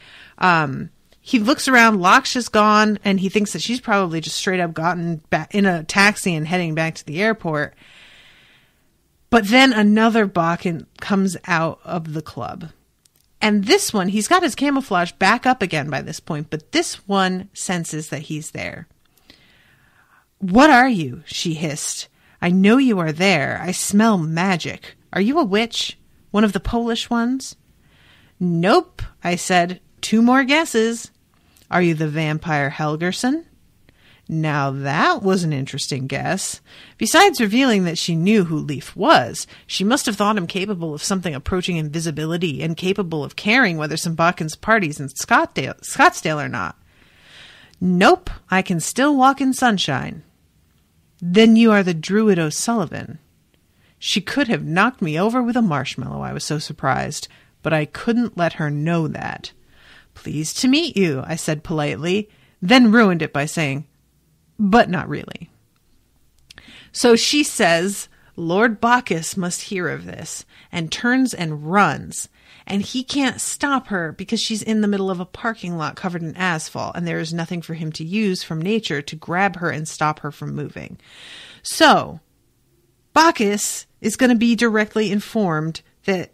he looks around, Laksha's gone, and he thinks that she's probably just straight up gotten back in a taxi and heading back to the airport. But then another Bakken comes out of the club. And this one, he's got his camouflage back up again by this point, but this one senses that he's there. "What are you?" she hissed. "I know you are there. I smell magic. Are you a witch? One of the Polish ones?" "Nope," I said. "2 more guesses." "Are you the vampire Helgerson?" Now that was an interesting guess. Besides revealing that she knew who Leaf was, she must have thought him capable of something approaching invisibility and capable of caring whether some Bakken's parties in Scottsdale or not. "Nope, I can still walk in sunshine." "Then you are the Druid O'Sullivan." She could have knocked me over with a marshmallow, I was so surprised, but I couldn't let her know that. "Pleased to meet you," I said politely, then ruined it by saying, "But not really." So she says, Lord Bacchus must hear of this and turns and runs. And he can't stop her because she's in the middle of a parking lot covered in asphalt, and there is nothing for him to use from nature to grab her and stop her from moving. So, Bacchus is going to be directly informed that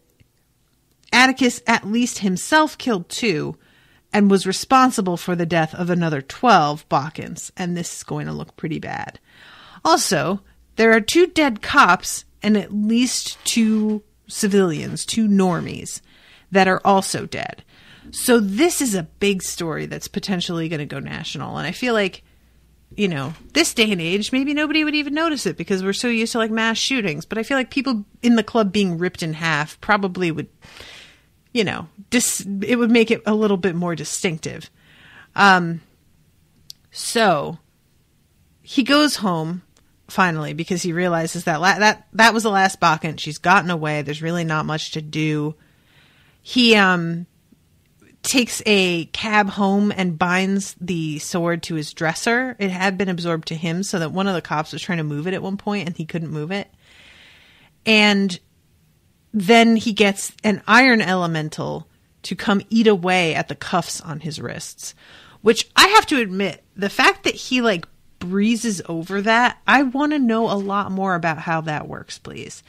Atticus at least himself killed 2 and was responsible for the death of another 12 Bacchans, and this is going to look pretty bad. Also, there are 2 dead cops and at least 2 civilians, 2 normies, that are also dead. So this is a big story that's potentially going to go national. And I feel like, you know, this day and age, maybe nobody would even notice it because we're so used to like mass shootings. But I feel like people in the club being ripped in half probably would, you know, it would make it a little bit more distinctive. So he goes home finally because he realizes that that was the last Bacchant. She's gotten away. There's really not much to do. He takes a cab home and binds the sword to his dresser. It had been absorbed to him so that one of the cops was trying to move it at one point and he couldn't move it. And then he gets an iron elemental to come eat away at the cuffs on his wrists, which I have to admit, the fact that he like breezes over that, I want to know a lot more about how that works, please.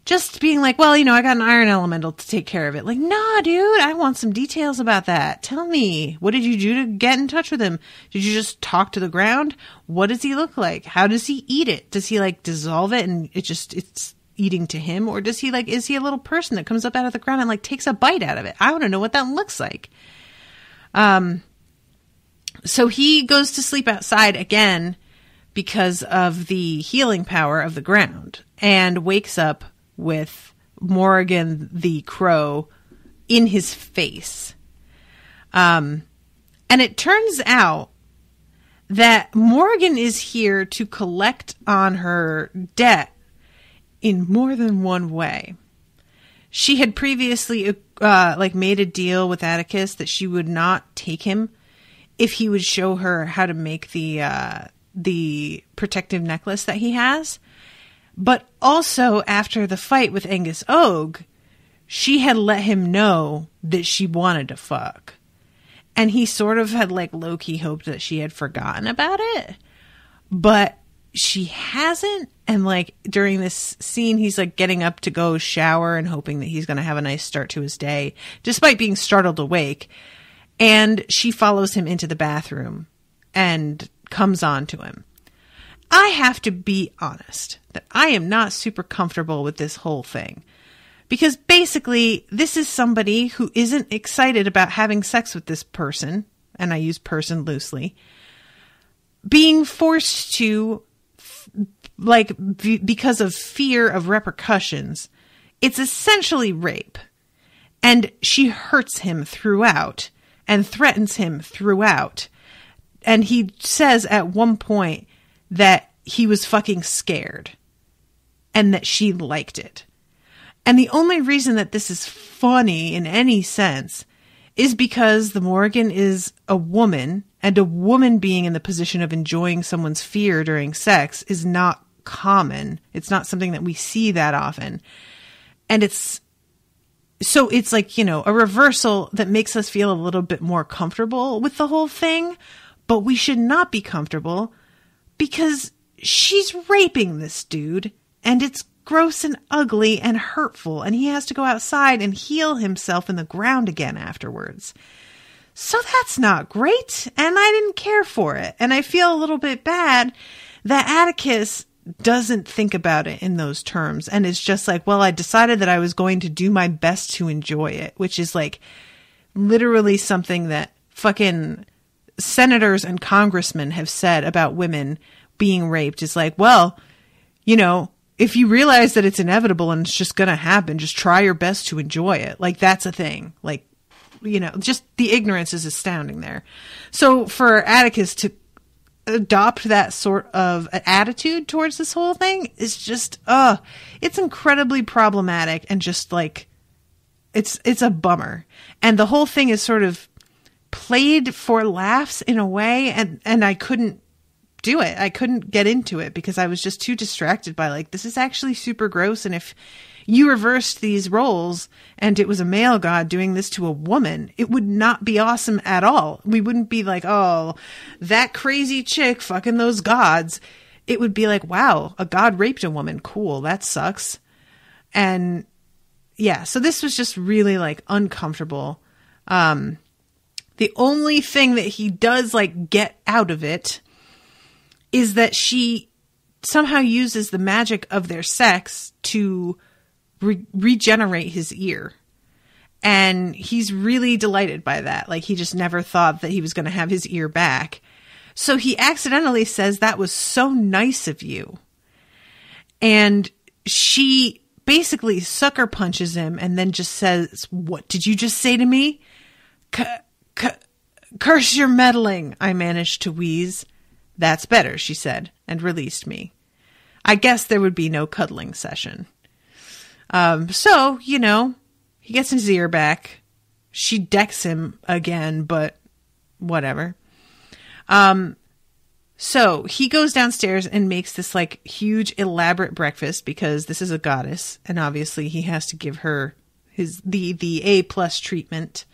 Just being like, well, you know, I got an iron elemental to take care of it. Like, nah, dude, I want some details about that. Tell me, what did you do to get in touch with him? Did you just talk to the ground? What does he look like? How does he eat it? Does he like dissolve it and it's eating to him? Or does he like, is he a little person that comes up out of the ground and like takes a bite out of it? I want to know what that looks like. So he goes to sleep outside again because of the healing power of the ground and wakes up with Morrigan the crow in his face. And it turns out that Morrigan is here to collect on her debt in more than one way. She had previously made a deal with Atticus that she would not take him if he would show her how to make the protective necklace that he has. But also, after the fight with Angus Og, she had let him know that she wanted to fuck. And he sort of had, like, low-key hoped that she had forgotten about it. But she hasn't. And, like, during this scene, he's, like, getting up to go shower and hoping that he's going to have a nice start to his day, despite being startled awake. And she follows him into the bathroom and comes on to him. I have to be honest that I am not super comfortable with this whole thing. Because basically, this is somebody who isn't excited about having sex with this person, and I use person loosely, being forced to, because of fear of repercussions. It's essentially rape. And she hurts him throughout and threatens him throughout. And he says at one point that he was fucking scared and that she liked it. And the only reason that this is funny in any sense is because the Morrigan is a woman, and a woman being in the position of enjoying someone's fear during sex is not common. It's not something that we see that often. And it's like, you know, a reversal that makes us feel a little bit more comfortable with the whole thing, but we should not be comfortable because she's raping this dude, and it's gross and ugly and hurtful, and he has to go outside and heal himself in the ground again afterwards. So that's not great, and I didn't care for it. And I feel a little bit bad that Atticus doesn't think about it in those terms and is just like, well, I decided that I was going to do my best to enjoy it, which is like literally something that fucking senators and congressmen have said about women being raped. Is like, well, you know, if you realize that it's inevitable and it's just going to happen, just try your best to enjoy it. Like, that's a thing. Like, you know, just the ignorance is astounding there. So for Atticus to adopt that sort of attitude towards this whole thing is just, it's incredibly problematic and just like, it's a bummer. And the whole thing is sort of played for laughs in a way, and I couldn't do it. I couldn't get into it because I was just too distracted by like, this is actually super gross. And if you reversed these roles and it was a male god doing this to a woman, it would not be awesome at all. We wouldn't be like, oh, that crazy chick fucking those gods. It would be like, wow, a god raped a woman. Cool. That sucks. And yeah, so this was just really like uncomfortable. The only thing that he does like get out of it is that she somehow uses the magic of their sex to regenerate his ear. And he's really delighted by that. Like he just never thought that he was going to have his ear back. So he accidentally says, that was so nice of you. And she basically sucker punches him and then just says, what did you just say to me? Curse your meddling, I managed to wheeze. That's better, she said, and released me. I guess there would be no cuddling session. So, you know, he gets his ear back. She decks him again, but whatever. So he goes downstairs and makes this like huge elaborate breakfast because this is a goddess and obviously he has to give her the A+ treatment.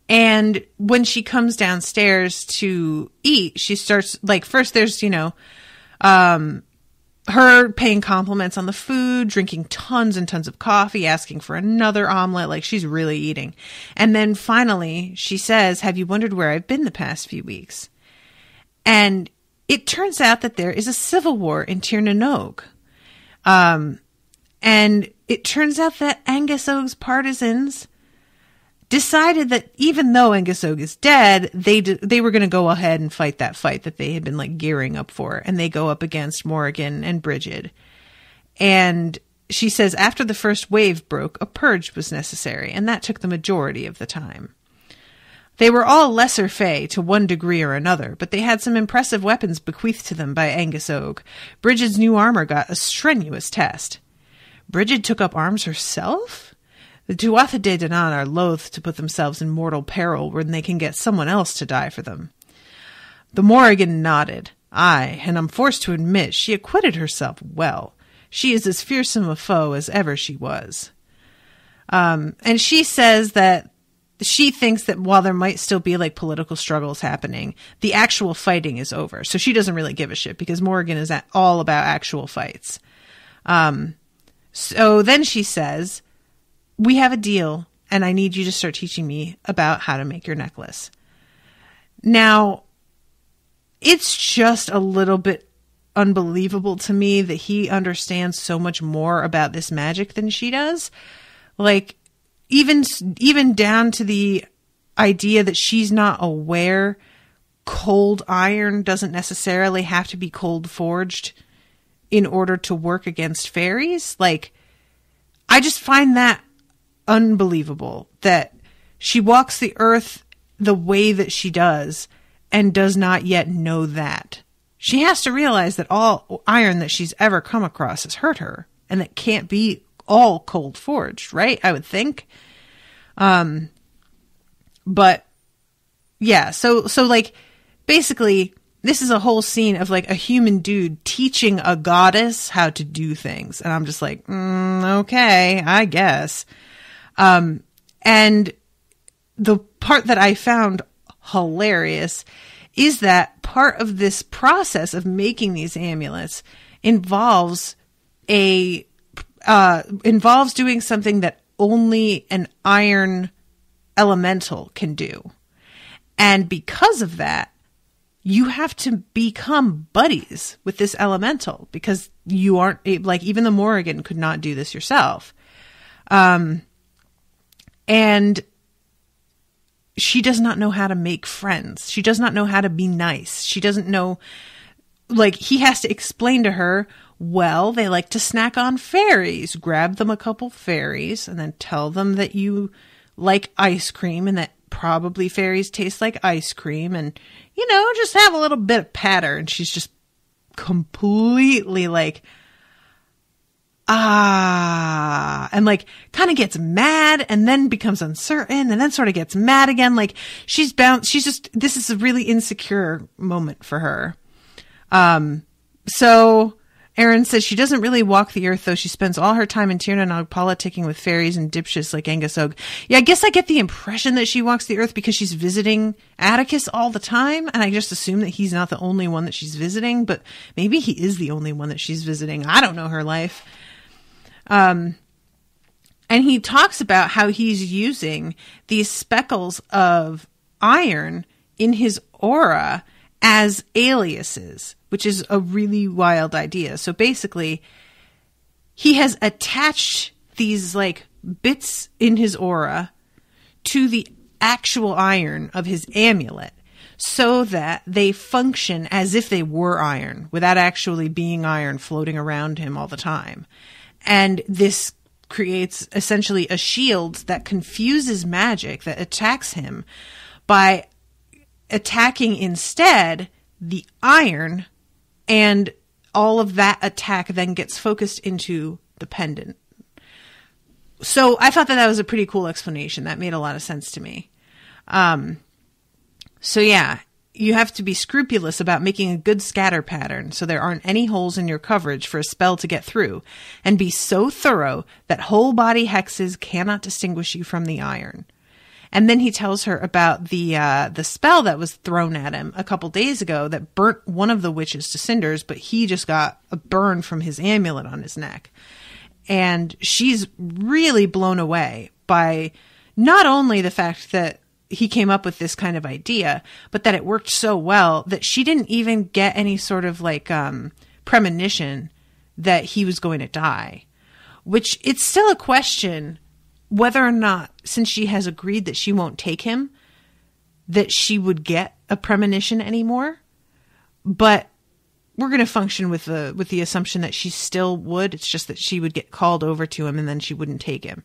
And when she comes downstairs to eat, she starts like, first there's, you know, her paying compliments on the food, drinking tons and tons of coffee, asking for another omelet, like she's really eating. And then finally she says, have you wondered where I've been the past few weeks? And it turns out that there is a civil war in Tir na Nog. And it turns out that Angus Og's partisans decided that even though Angus Og is dead, they were going to go ahead and fight that fight that they had been like gearing up for. And they go up against Morrigan and Brigid. And she says after the first wave broke, a purge was necessary. And that took the majority of the time. They were all lesser fae to one degree or another, but they had some impressive weapons bequeathed to them by Angus Og. Brigid's new armor got a strenuous test. Brigid took up arms herself? The Tuatha De Danann are loath to put themselves in mortal peril when they can get someone else to die for them. The Morrigan nodded. Aye, and I'm forced to admit she acquitted herself well. She is as fearsome a foe as ever she was. And she says that she thinks that while there might still be like political struggles happening, the actual fighting is over. So she doesn't really give a shit because Morrigan is all about actual fights. So then she says, we have a deal, and I need you to start teaching me about how to make your necklace. Now, it's just a little bit unbelievable to me that he understands so much more about this magic than she does. Like, even down to the idea that she's not aware cold iron doesn't necessarily have to be cold forged in order to work against fairies. Like, I just find that unbelievable that she walks the earth the way that she does and does not yet know that. She has to realize that all iron that she's ever come across has hurt her and that can't be all cold forged, right? I would think. But yeah, so like basically this is a whole scene of like a human dude teaching a goddess how to do things. And I'm just like, okay, I guess. And the part that I found hilarious is that part of this process of making these amulets involves doing something that only an iron elemental can do. And because of that, you have to become buddies with this elemental because you aren't like, even the Morrigan could not do this yourself. And she does not know how to make friends. She does not know how to be nice. She doesn't know, like, he has to explain to her, well, they like to snack on fairies. Grab them a couple fairies and then tell them that you like ice cream and that probably fairies taste like ice cream and, you know, just have a little bit of patter. And she's just completely like, and like kind of gets mad and then becomes uncertain and then sort of gets mad again. Like she's this is a really insecure moment for her. So Erin says she doesn't really walk the earth, though. She spends all her time in Tirnanog politicking with fairies and dipshits like Angus-Og. Yeah, I guess I get the impression that she walks the earth because she's visiting Atticus all the time, and I just assume that he's not the only one that she's visiting, but maybe he is the only one that she's visiting. I don't know her life. And he talks about how he's using these speckles of iron in his aura as aliases, which is a really wild idea. So basically, he has attached these like bits in his aura to the actual iron of his amulet so that they function as if they were iron without actually being iron floating around him all the time. And this creates essentially a shield that confuses magic that attacks him by attacking instead the iron, and all of that attack then gets focused into the pendant. So I thought that was a pretty cool explanation. That made a lot of sense to me. So yeah, you have to be scrupulous about making a good scatter pattern so there aren't any holes in your coverage for a spell to get through, and be so thorough that whole body hexes cannot distinguish you from the iron. And then he tells her about the spell that was thrown at him a couple days ago that burnt one of the witches to cinders, but he just got a burn from his amulet on his neck. And she's really blown away by not only the fact that he came up with this kind of idea, but that it worked so well that she didn't even get any sort of like premonition that he was going to die, which it's still a question whether or not, since she has agreed that she won't take him, that she would get a premonition anymore. But we're going to function with the assumption that she still would. It's just that she would get called over to him and then she wouldn't take him.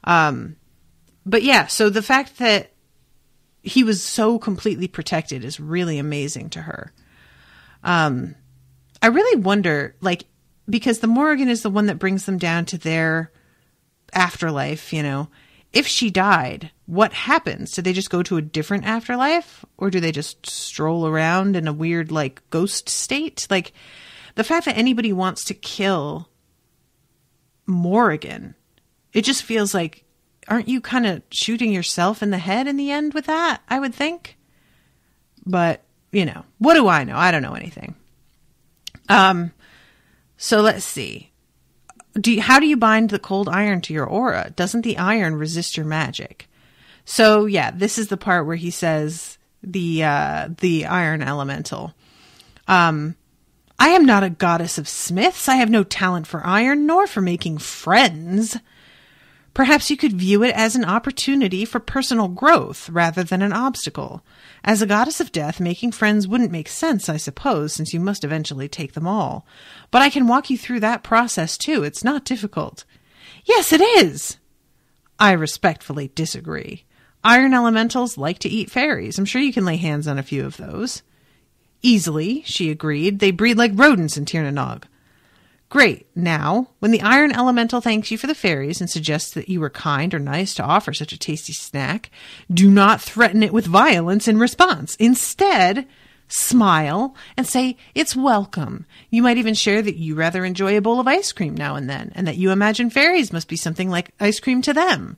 But yeah, so the fact that he was so completely protected is really amazing to her. I really wonder, like, because the Morrigan is the one that brings them down to their afterlife, you know, if she died, what happens? Do they just go to a different afterlife, or do they just stroll around in a weird, like, ghost state? Like, the fact that anybody wants to kill Morrigan, it just feels like, aren't you kind of shooting yourself in the head in the end with that, I would think? But, you know, what do I know? I don't know anything. So let's see. How do you bind the cold iron to your aura? Doesn't the iron resist your magic? So yeah, this is the part where he says the iron elemental. I am not a goddess of smiths. I have no talent for iron, nor for making friends. Perhaps you could view it as an opportunity for personal growth rather than an obstacle. As a goddess of death, making friends wouldn't make sense, I suppose, since you must eventually take them all. But I can walk you through that process, too. It's not difficult. Yes, it is! I respectfully disagree. Iron elementals like to eat fairies. I'm sure you can lay hands on a few of those. Easily, she agreed. They breed like rodents in Tirnanog. Great. Now, when the iron elemental thanks you for the fairies and suggests that you were kind or nice to offer such a tasty snack, do not threaten it with violence in response. Instead, smile and say it's welcome. You might even share that you rather enjoy a bowl of ice cream now and then, and that you imagine fairies must be something like ice cream to them.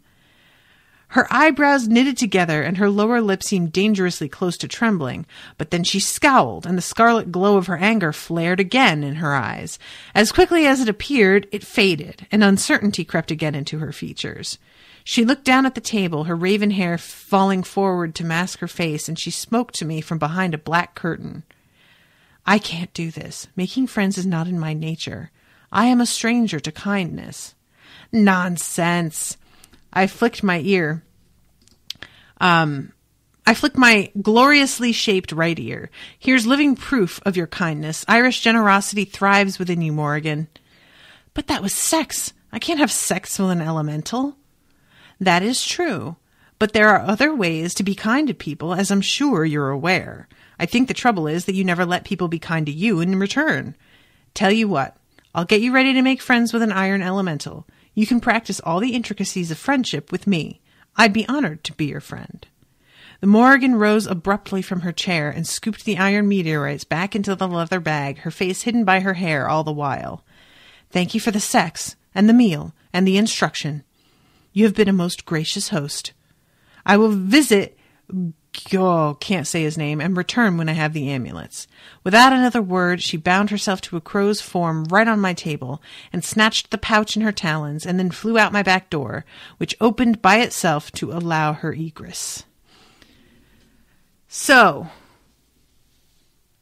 Her eyebrows knitted together and her lower lip seemed dangerously close to trembling, but then she scowled and the scarlet glow of her anger flared again in her eyes. As quickly as it appeared, it faded, and uncertainty crept again into her features. She looked down at the table, her raven hair falling forward to mask her face, and she spoke to me from behind a black curtain. I can't do this. Making friends is not in my nature. I am a stranger to kindness. Nonsense. I flicked my ear. I flicked my gloriously shaped right ear. Here's living proof of your kindness. Irish generosity thrives within you, Morrigan. But that was sex. I can't have sex with an elemental. That is true. But there are other ways to be kind to people, as I'm sure you're aware. I think the trouble is that you never let people be kind to you in return. Tell you what, I'll get you ready to make friends with an iron elemental. You can practice all the intricacies of friendship with me. I'd be honored to be your friend. The Morrigan rose abruptly from her chair and scooped the iron meteorites back into the leather bag, her face hidden by her hair all the while. Thank you for the sex, and the meal, and the instruction. You have been a most gracious host. I will visit... can't say his name, and return when I have the amulets. Without another word, she bound herself to a crow's form right on my table, and snatched the pouch in her talons, and then flew out my back door, which opened by itself to allow her egress. So,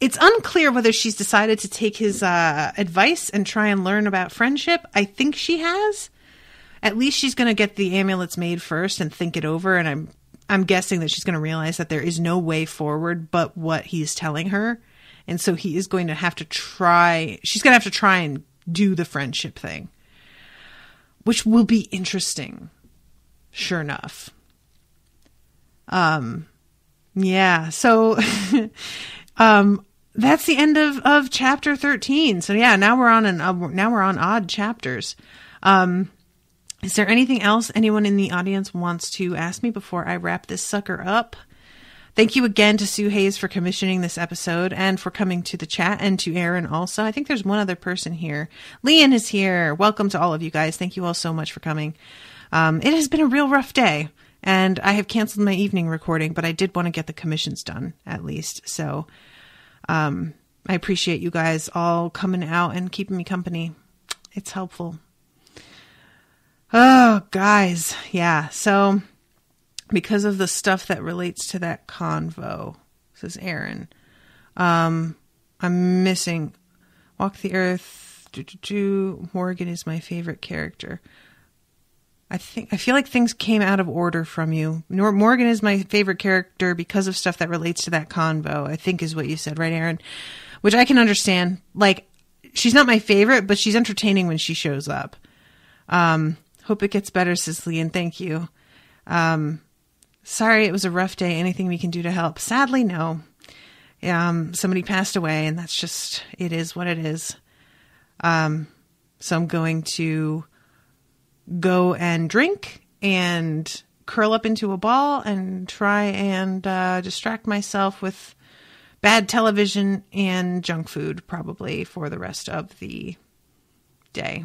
it's unclear whether she's decided to take his advice and try and learn about friendship. I think she has. At least she's going to get the amulets made first and think it over, and I'm guessing that she's going to realize that there is no way forward but what he's telling her. And so he is going to have to try, she's going to have to try and do the friendship thing, which will be interesting. Sure enough. Yeah. So, that's the end of chapter 13. So yeah, now we're on odd chapters. Is there anything else anyone in the audience wants to ask me before I wrap this sucker up? Thank you again to Sue Hayes for commissioning this episode and for coming to the chat, and to Aaron also. I think there's one other person here. Leon is here. Welcome to all of you guys. Thank you all so much for coming. It has been a real rough day, and I have canceled my evening recording, but I did want to get the commissions done at least. So I appreciate you guys all coming out and keeping me company. It's helpful. Oh, guys. Yeah. So because of the stuff that relates to that convo, says Aaron, I'm missing Walk the Earth. Morgan is my favorite character. I feel like things came out of order from you. Morgan is my favorite character because of stuff that relates to that convo, I think is what you said, right, Aaron? Which I can understand. Like, she's not my favorite, but she's entertaining when she shows up. Hope it gets better, Cicely, and thank you. Sorry it was a rough day. Anything we can do to help? Sadly, no. Somebody passed away, and that's just, it is what it is. So I'm going to go and drink and curl up into a ball and try and distract myself with bad television and junk food, probably, for the rest of the day.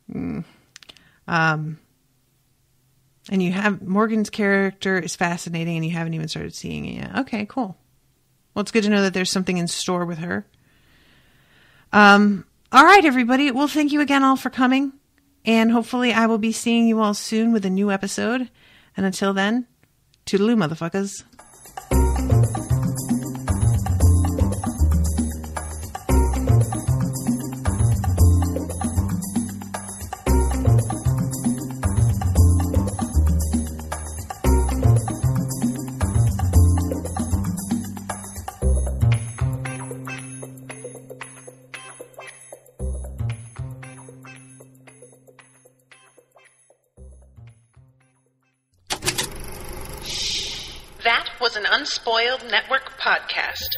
And you have, Morgan's character is fascinating and you haven't even started seeing it yet. Okay, cool. Well, it's good to know that there's something in store with her. All right, everybody. Well, thank you again all for coming. And hopefully I will be seeing you all soon with a new episode. And until then, toodaloo, motherfuckers. That was an Unspoiled Network podcast.